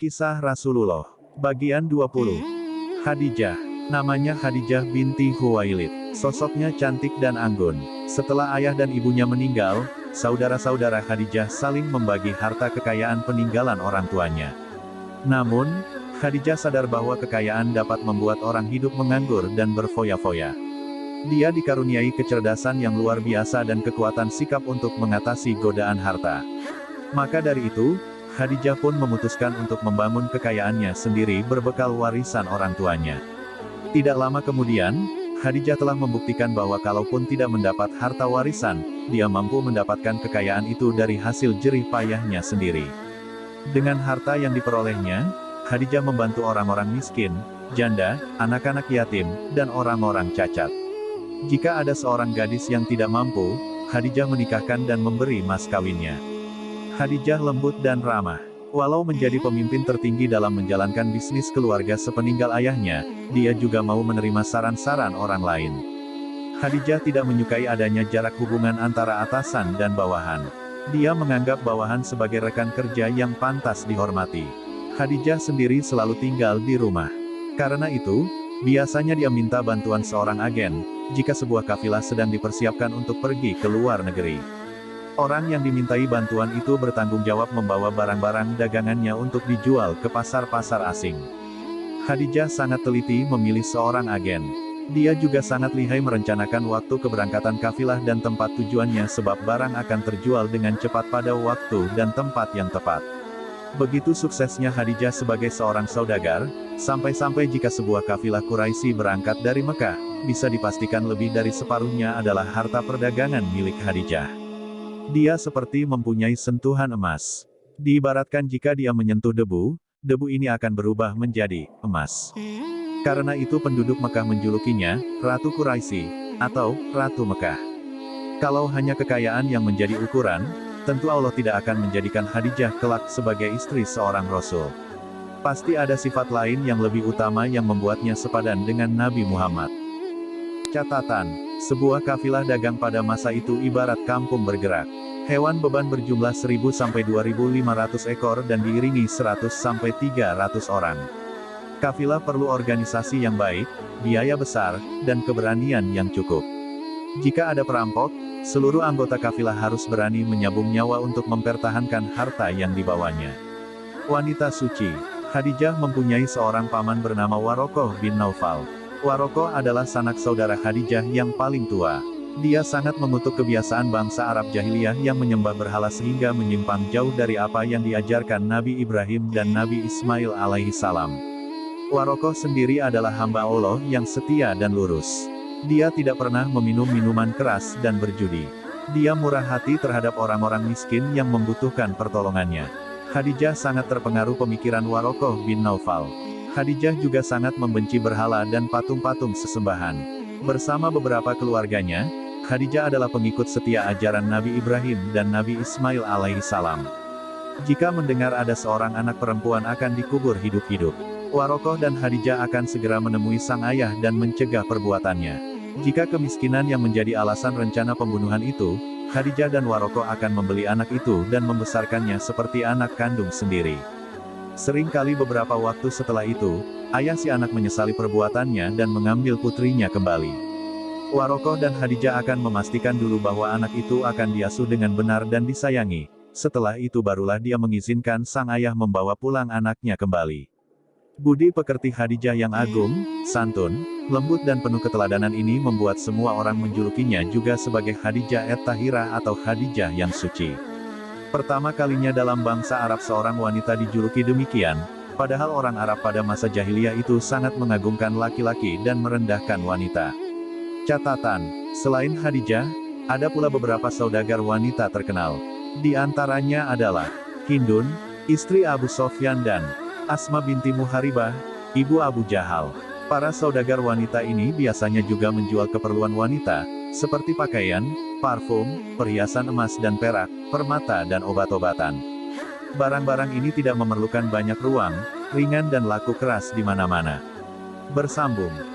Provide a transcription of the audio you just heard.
Kisah Rasulullah. Bagian 20. Khadijah. Namanya Khadijah binti Khuwailid. Sosoknya cantik dan anggun. Setelah ayah dan ibunya meninggal, saudara-saudara Khadijah saling membagi harta kekayaan peninggalan orang tuanya. Namun, Khadijah sadar bahwa kekayaan dapat membuat orang hidup menganggur dan berfoya-foya. Dia dikaruniai kecerdasan yang luar biasa dan kekuatan sikap untuk mengatasi godaan harta. Maka dari itu, Khadijah pun memutuskan untuk membangun kekayaannya sendiri berbekal warisan orang tuanya. Tidak lama kemudian, Khadijah telah membuktikan bahwa kalaupun tidak mendapat harta warisan, dia mampu mendapatkan kekayaan itu dari hasil jerih payahnya sendiri. Dengan harta yang diperolehnya, Khadijah membantu orang-orang miskin, janda, anak-anak yatim, dan orang-orang cacat. Jika ada seorang gadis yang tidak mampu, Khadijah menikahkan dan memberi mas kawinnya. Khadijah lembut dan ramah. Walau menjadi pemimpin tertinggi dalam menjalankan bisnis keluarga sepeninggal ayahnya, dia juga mau menerima saran-saran orang lain. Khadijah tidak menyukai adanya jarak hubungan antara atasan dan bawahan. Dia menganggap bawahan sebagai rekan kerja yang pantas dihormati. Khadijah sendiri selalu tinggal di rumah. Karena itu, biasanya dia minta bantuan seorang agen, jika sebuah kafilah sedang dipersiapkan untuk pergi ke luar negeri. Orang yang dimintai bantuan itu bertanggung jawab membawa barang-barang dagangannya untuk dijual ke pasar-pasar asing. Khadijah sangat teliti memilih seorang agen. Dia juga sangat lihai merencanakan waktu keberangkatan kafilah dan tempat tujuannya sebab barang akan terjual dengan cepat pada waktu dan tempat yang tepat. Begitu suksesnya Khadijah sebagai seorang saudagar, sampai-sampai jika sebuah kafilah Quraisy berangkat dari Mekah, bisa dipastikan lebih dari separuhnya adalah harta perdagangan milik Khadijah. Dia seperti mempunyai sentuhan emas. Diibaratkan jika dia menyentuh debu, debu ini akan berubah menjadi emas. Karena itu penduduk Mekah menjulukinya, Ratu Quraisy, atau Ratu Mekah. Kalau hanya kekayaan yang menjadi ukuran, tentu Allah tidak akan menjadikan Khadijah kelak sebagai istri seorang Rasul. Pasti ada sifat lain yang lebih utama yang membuatnya sepadan dengan Nabi Muhammad. Catatan, sebuah kafilah dagang pada masa itu ibarat kampung bergerak. Hewan beban berjumlah 1000 sampai 2500 ekor dan diiringi 100 sampai 300 orang. Kafilah perlu organisasi yang baik, biaya besar, dan keberanian yang cukup. Jika ada perampok, seluruh anggota kafilah harus berani menyabung nyawa untuk mempertahankan harta yang dibawanya. Wanita suci, Khadijah mempunyai seorang paman bernama Warokoh bin Naufal. Warokoh adalah sanak saudara Khadijah yang paling tua. Dia sangat mengutuk kebiasaan bangsa Arab jahiliyah yang menyembah berhala sehingga menyimpang jauh dari apa yang diajarkan Nabi Ibrahim dan Nabi Ismail alaihi salam. Warokoh sendiri adalah hamba Allah yang setia dan lurus. Dia tidak pernah meminum minuman keras dan berjudi. Dia murah hati terhadap orang-orang miskin yang membutuhkan pertolongannya. Khadijah sangat terpengaruh pemikiran Warokoh bin Naufal. Khadijah juga sangat membenci berhala dan patung-patung sesembahan. Bersama beberapa keluarganya, Khadijah adalah pengikut setia ajaran Nabi Ibrahim dan Nabi Ismail alaihi salam. Jika mendengar ada seorang anak perempuan akan dikubur hidup-hidup, Warokoh dan Khadijah akan segera menemui sang ayah dan mencegah perbuatannya. Jika kemiskinan yang menjadi alasan rencana pembunuhan itu, Khadijah dan Warokoh akan membeli anak itu dan membesarkannya seperti anak kandung sendiri. Sering kali beberapa waktu setelah itu, ayah si anak menyesali perbuatannya dan mengambil putrinya kembali. Warokoh dan Khadijah akan memastikan dulu bahwa anak itu akan diasuh dengan benar dan disayangi. Setelah itu barulah dia mengizinkan sang ayah membawa pulang anaknya kembali. Budi pekerti Khadijah yang agung, santun, lembut dan penuh keteladanan ini membuat semua orang menjulukinya juga sebagai Khadijah et-Tahirah atau Khadijah yang suci. Pertama kalinya dalam bangsa Arab seorang wanita dijuluki demikian, padahal orang Arab pada masa jahiliyah itu sangat mengagungkan laki-laki dan merendahkan wanita. Catatan, selain Khadijah, ada pula beberapa saudagar wanita terkenal. Di antaranya adalah Hindun, istri Abu Sofyan dan Asma binti Muharibah, ibu Abu Jahal. Para saudagar wanita ini biasanya juga menjual keperluan wanita, seperti pakaian, parfum, perhiasan emas dan perak, permata dan obat-obatan. Barang-barang ini tidak memerlukan banyak ruang, ringan dan laku keras di mana-mana. Bersambung.